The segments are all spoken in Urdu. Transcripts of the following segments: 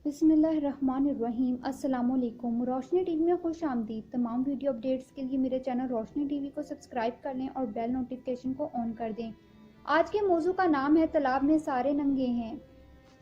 بسم اللہ الرحمن الرحیم۔ السلام علیکم۔ روشنی ٹی وی میں خوش آمدید۔ تمام ویڈیو اپڈیٹس کے لیے میرے چینل روشنی ٹی وی کو سبسکرائب کر لیں اور بیل نوٹیفیکیشن کو آن کر دیں۔ آج کے موضوع کا نام ہے تالاب میں سارے ننگے ہیں۔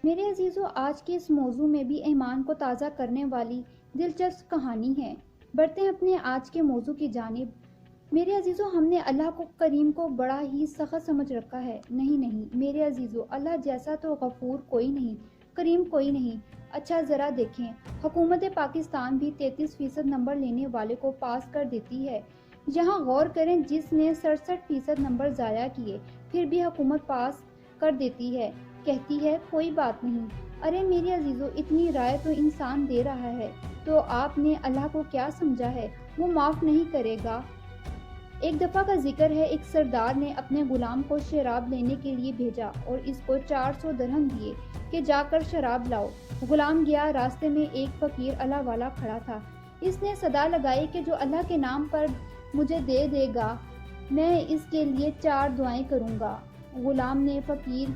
میرے عزیزو، آج کے اس موضوع میں بھی ایمان کو تازہ کرنے والی دلچسپ کہانی ہے۔ بڑھتے ہیں اپنے آج کے موضوع کی جانب۔ میرے عزیزو، ہم نے اللہ کو کریم کو بڑا ہی سخت سمجھ رکھا ہے۔ نہیں میرے عزیزو، اللہ جیسا تو غفور کوئی نہیں، کریم کوئی نہیں۔ اچھا ذرا دیکھیں، حکومت پاکستان بھی 33% نمبر لینے والے کو پاس کر دیتی ہے۔ یہاں غور کریں، جس نے 67% نمبر ضائع کیے پھر بھی حکومت پاس کر دیتی ہے، کہتی ہے کوئی بات نہیں۔ ارے میرے عزیزو، اتنی رائے تو انسان دے رہا ہے، تو آپ نے اللہ کو کیا سمجھا ہے؟ وہ معاف نہیں کرے گا۔ ایک دفعہ کا ذکر ہے، ایک سردار نے اپنے غلام کو شراب لینے کے لیے بھیجا اور اس کو 400 درہم دیے کہ جا کر شراب لاؤ۔ غلام گیا، راستے میں ایک فقیر اللہ والا کھڑا تھا۔ اس نے صدا لگائی کہ جو اللہ کے نام پر مجھے دے دے گا، میں اس کے لیے 4 دعائیں کروں گا۔ غلام نے فقیر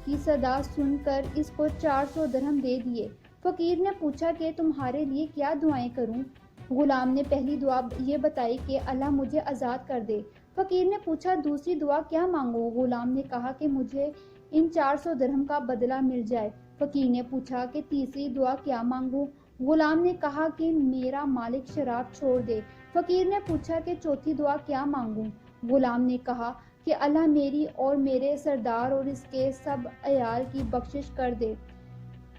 کی صدا سن کر اس کو 400 درہم دے دیے۔ فقیر نے پوچھا کہ تمہارے لیے کیا دعائیں کروں؟ غلام نے پہلی دعا یہ بتائی کہ اللہ مجھے آزاد کر دے۔ فقیر نے پوچھا دوسری دعا کیا مانگوں؟ غلام نے کہا کہ مجھے ان 400 درہم کا بدلہ مل جائے۔ فقیر نے پوچھا کہ تیسری دعا کیا مانگوں؟ غلام نے کہا کہ میرا مالک شراب چھوڑ دے۔ فقیر نے پوچھا کہ چوتھی دعا کیا مانگوں؟ غلام نے کہا کہ اللہ میری اور میرے سردار اور اس کے سب عیال کی بخشش کر دے۔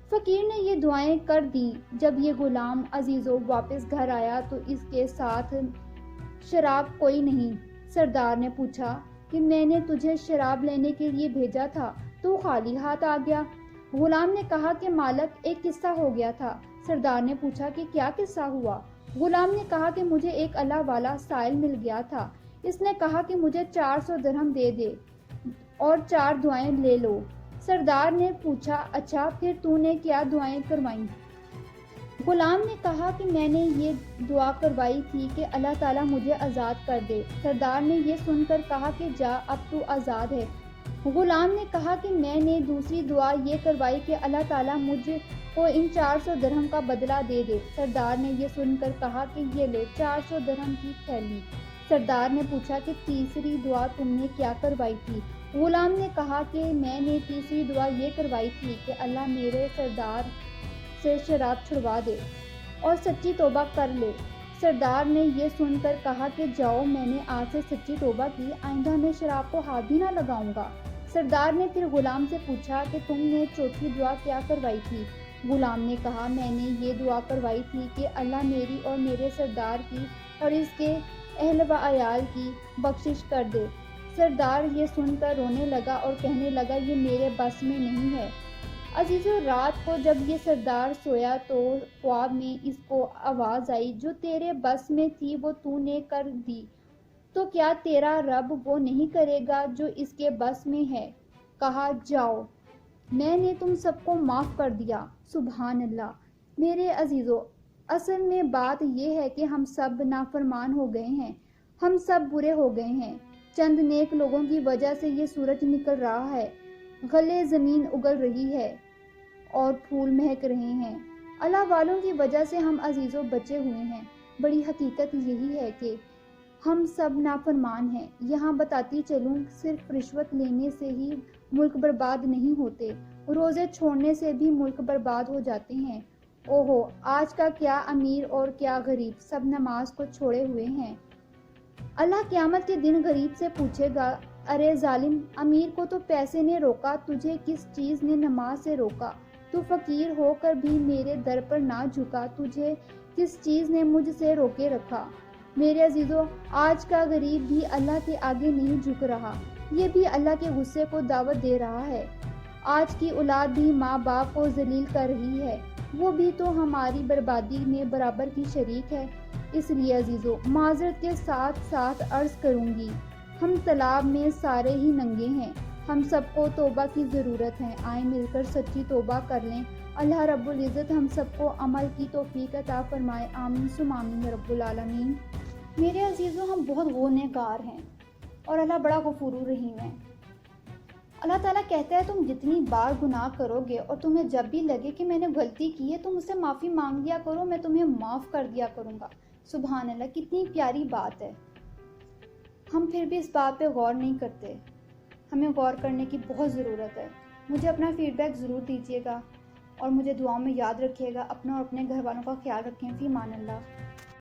فقیر نے یہ دعائیں کر دیں۔ جب یہ غلام عزیزو واپس گھر آیا تو اس کے ساتھ شراب کوئی نہیں۔ سردار نے پوچھا کہ میں نے تجھے شراب لینے کے لیے بھیجا تھا، تو خالی ہاتھ آ گیا۔ غلام نے کہا کہ مالک، ایک قصہ ہو گیا تھا۔ سردار نے پوچھا کہ کیا قصہ ہوا؟ غلام نے کہا کہ مجھے ایک اللہ والا سائل مل گیا تھا۔ اس نے کہا کہ مجھے 400 درہم دے دے اور 4 دعائیں لے لو۔ سردار نے پوچھا اچھا، پھر تو نے کیا دعائیں کروائیں؟ غلام نے کہا کہ میں نے یہ دعا کروائی تھی کہ اللہ تعالیٰ مجھے آزاد کر دے۔ سردار نے یہ سن کر کہا کہ جا، اب تو آزاد ہے۔ غلام نے کہا کہ میں نے دوسری دعا یہ کروائی کہ اللہ تعالیٰ مجھ کو ان 400 درہم کا بدلہ دے دے۔ سردار نے یہ سن کر کہا کہ یہ لو 400 درہم کی تھیلی۔ سردار نے پوچھا کہ تیسری دعا تم نے کیا کروائی تھی؟ غلام نے کہا کہ میں نے تیسری دعا یہ کروائی تھی کہ اللہ میرے سردار سے شراب چھڑوا دے اور سچی توبہ کر لے۔ سردار نے یہ سن کر کہا کہ جاؤ، میں نے آج سے سچی توبہ کی، آئندہ میں شراب کو ہاتھ بھی نہ لگاؤں گا۔ سردار نے پھر غلام سے پوچھا کہ تم نے چوتھی دعا کیا کروائی تھی؟ غلام نے کہا میں نے یہ دعا کروائی تھی کہ اللہ میری اور میرے سردار کی اور اس کے اہل و عیال کی بخشش کر دے۔ سردار یہ سن کر رونے لگا اور کہنے لگا یہ میرے بس میں نہیں ہے۔ عزیزو، رات کو جب یہ سردار سویا تو خواب میں اس کو آواز آئی، جو تیرے بس میں تھی وہ تو نے کر دی، تو کیا تیرا رب وہ نہیں کرے گا جو اس کے بس میں ہے؟ کہا جاؤ، میں نے تم سب کو معاف کر دیا۔ سبحان اللہ۔ میرے عزیزو، اصل میں بات یہ ہے کہ ہم سب نافرمان ہو گئے ہیں، ہم سب برے ہو گئے ہیں۔ چند نیک لوگوں کی وجہ سے یہ سورج نکل رہا ہے، غلے زمین اگل رہی ہے اور پھول مہک رہے ہیں۔ اللہ والوں کی وجہ سے ہم عزیزوں بچے ہوئے ہیں۔ بڑی حقیقت یہی ہے کہ ہم سب نافرمان ہیں۔ یہاں بتاتی چلوں، صرف رشوت لینے سے ہی ملک برباد نہیں ہوتے، روزے چھوڑنے سے بھی ملک برباد ہو جاتے ہیں۔ اوہو، آج کا کیا امیر اور کیا غریب، سب نماز کو چھوڑے ہوئے ہیں۔ اللہ قیامت کے دن غریب سے پوچھے گا، ارے ظالم، امیر کو تو پیسے نے روکا، تجھے کس چیز نے نماز سے روکا؟ تو فقیر ہو کر بھی میرے در پر نہ جھکا، تجھے کس چیز نے مجھ سے روکے رکھا؟ میرے عزیزو، آج کا غریب بھی اللہ کے آگے نہیں جھک رہا، یہ بھی اللہ کے غصے کو دعوت دے رہا ہے۔ آج کی اولاد بھی ماں باپ کو ذلیل کر رہی ہے، وہ بھی تو ہماری بربادی میں برابر کی شریک ہے۔ اس لیے عزیزو، معذرت کے ساتھ ساتھ عرض کروں گی، ہم تالاب میں سارے ہی ننگے ہیں، ہم سب کو توبہ کی ضرورت ہے۔ آئیں مل کر سچی توبہ کر لیں۔ اللہ رب العزت ہم سب کو عمل کی توفیق عطا فرمائے۔ آمین ثم آمین رب العالمین۔ میرے عزیزو، ہم بہت گنہگار ہیں اور اللہ بڑا غفور الرحیم ہے۔ اللہ تعالیٰ کہتا ہے تم جتنی بار گناہ کرو گے اور تمہیں جب بھی لگے کہ میں نے غلطی کی ہے تم مجھ سے معافی مانگ لیا کرو، میں تمہیں معاف کر دیا کروں گا۔ سبحان اللہ، کتنی پیاری بات ہے۔ ہم پھر بھی اس بات پہ غور نہیں کرتے، ہمیں غور کرنے کی بہت ضرورت ہے۔ مجھے اپنا فیڈ بیک ضرور دیجیے گا اور مجھے دعاؤں میں یاد رکھیے گا۔ اپنا اور اپنے گھر والوں کا خیال رکھیں۔ فی امان اللہ۔